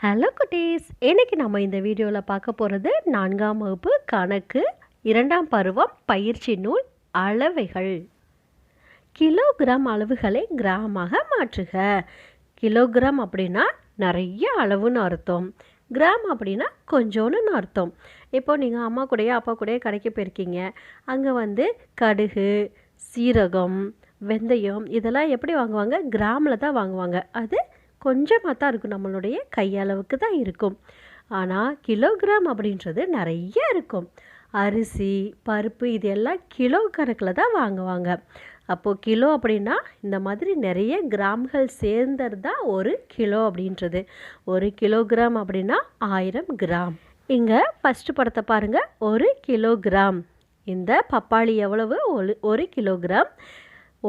Hello குட்டீஸ், இன்னைக்கு நம்ம இந்த வீடியோவில் பார்க்க போகிறது 4ஆம் வகுப்பு கணக்கு 2ஆம் பருவம் பயிற்சி நூல் அளவைகள். கிலோகிராம் அளவுகளை கிராமாக மாற்றுக. கிலோகிராம் அப்படின்னா நிறைய அளவுன்னு அர்த்தம். கிராம் அப்படின்னா கொஞ்சோன்னு அர்த்தம். இப்போ நீங்கள் அம்மா கூடயே அப்பா கூடயே கடைக்கு போயிருக்கீங்க. அங்கே கடுகு, சீரகம், வெந்தயம் இதெல்லாம் எப்படி வாங்குவாங்க? கிராமில் தான் வாங்குவாங்க. அது கொஞ்சமாக தான் இருக்கும், நம்மளுடைய கையளவுக்கு தான் இருக்கும். ஆனால் கிலோகிராம் அப்படின்றது நிறைய இருக்கும். அரிசி, பருப்பு இது எல்லாம் கிலோ கணக்கில் தான் வாங்குவாங்க. அப்போது கிலோ அப்படின்னா இந்த மாதிரி நிறைய கிராம்கள் சேர்ந்தது தான் ஒரு கிலோ அப்படின்றது. ஒரு கிலோகிராம் அப்படின்னா 1000 கிராம். இங்கே ஃபஸ்ட்டு படத்தை பாருங்கள். 1 கிலோகிராம். இந்த பப்பாளி எவ்வளவு? 1 கிலோகிராம்.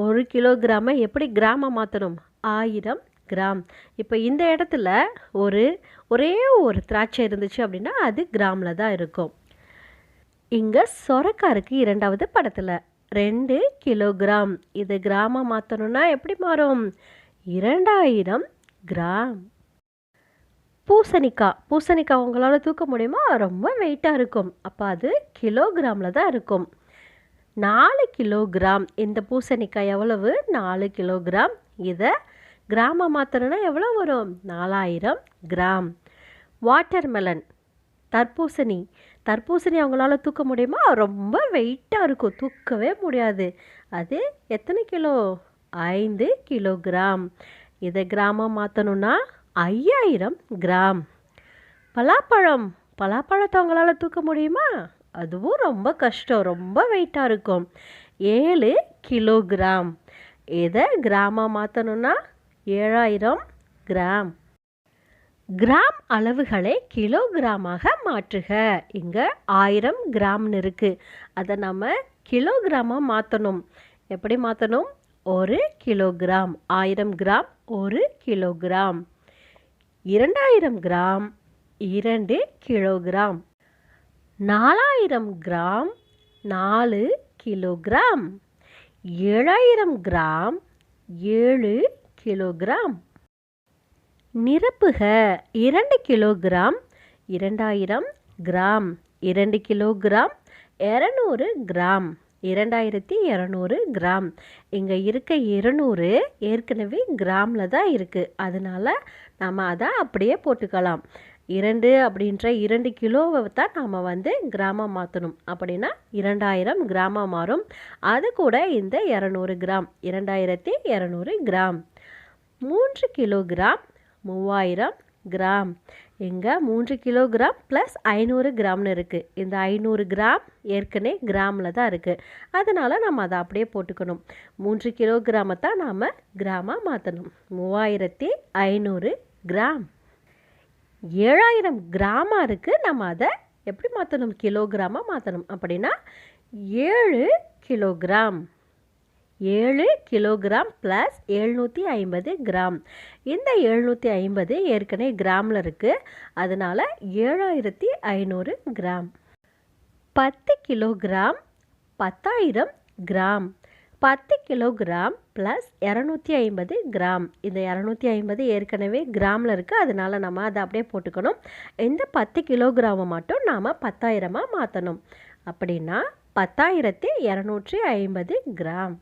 1 கிலோகிராமை எப்படி கிராமை மாற்றணும்? 1000 கிராம். இப்போ இந்த இடத்துல ஒரே ஒரு திராட்சை இருந்துச்சு அப்படின்னா அது கிராமில் தான் இருக்கும். இங்கே சொரக்காய் இருக்குது இரண்டாவது படத்தில். 2 கிலோகிராம். இது கிராமாக மாற்றணும்னா எப்படி மாறும்? 2000 கிராம். பூசணிக்காய் உங்களால் தூக்க முடியுமா? ரொம்ப வெயிட்டாக இருக்கும். அப்போ அது கிலோகிராமில் தான் இருக்கும். 4 கிலோகிராம். இந்த பூசணிக்காய் எவ்வளவு? 4 கிலோகிராம். இதை கிராம மாற்றணும்னா எவ்வளோ வரும்? 4000 கிராம். வாட்டர்மெலன், தர்பூசணி அவங்களால தூக்க முடியுமா? ரொம்ப வெயிட்டாக இருக்கும், தூக்கவே முடியாது. அது எத்தனை கிலோ? 5 கிலோகிராம். இதை கிராமம் மாற்றணும்னா 5000 கிராம். பலாப்பழத்தை அவங்களால தூக்க முடியுமா? அதுவும் ரொம்ப கஷ்டம், ரொம்ப வெயிட்டாக இருக்கும். 7 கிலோகிராம். இதை கிராமம் மாற்றணும்னா 7000 கிராம். கிராம் அளவுகளை கிலோகிராமாக மாற்றுக. இங்கே 1000 கிராம்னு இருக்குது. அதை நம்ம கிலோகிராமாக மாற்றணும். எப்படி மாற்றணும்? 1 kilogram. 1000 gram 1 kilogram. 2000 gram 2 kilogram. 4000 gram 4 kilogram. 7000 gram 7 kilogram. நிரப்புக. 2 kilogram 2000 gram. 2 kilogram 200 gram. 2200 gram. இங்கே இருக்க 200 ஏற்கனவே கிராமில் தான் இருக்குது. அதனால் நம்ம அதை அப்படியே போட்டுக்கலாம். 2 அப்படின்ற 2 கிலோவை தான் நாம் கிராமம் மாற்றணும். அப்படின்னா 2000 கிராமாக மாறும். அது கூட இந்த 200 கிராம் 2200 கிராம். 3 kilogram 3000 gram. இங்கே 3 கிலோகிராம் ப்ளஸ் 500 கிராம்னு இருக்குது. இந்த 500 கிராம் ஏற்கனவே கிராமில் தான் இருக்குது. அதனால் நம்ம அதை அப்படியே போட்டுக்கணும். 3 கிலோகிராமை தான் நாம் கிராமாக மாற்றணும். 3500 கிராம். 7000 கிராமாக இருக்குது. நம்ம அதை எப்படி மாற்றணும்? கிலோகிராமாக மாற்றணும். அப்படின்னா 7 கிலோகிராம். 7 kilogram plus 750 gram. இந்த 750 ஏற்கனவே கிராமில் இருக்குது. அதனால் 7500 gram. 10 kilogram 10000 gram. 10 kilogram plus 250 gram. இந்த 250 ஏற்கனவே கிராமில் இருக்குது. அதனால் நம்ம அதை அப்படியே போட்டுக்கணும். இந்த 10 கிலோகிராமை மட்டும் நாம் 10000 மாற்றணும். அப்படின்னா 10250 கிராம்.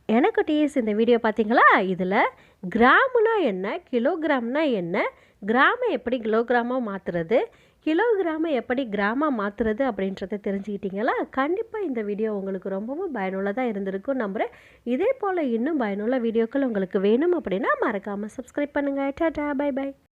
எனக்கு டீஸ் இந்த வீடியோ பார்த்தீங்களா? இதில் கிராம்னா என்ன, கிலோகிராம்னா என்ன, கிராமை எப்படி கிலோகிராமாக மாற்றுறது, கிலோகிராமை எப்படி கிராமாக மாற்றுறது அப்படின்றத தெரிஞ்சுக்கிட்டீங்களா? கண்டிப்பாக இந்த வீடியோ உங்களுக்கு ரொம்பவும் பயனுள்ளதாக இருந்திருக்கும் நம்புகிறேன். இதே போல் இன்னும் பயனுள்ள வீடியோக்கள் உங்களுக்கு வேணும் அப்படின்னா மறக்காமல் சப்ஸ்கிரைப் பண்ணுங்கள். Tata, bye by.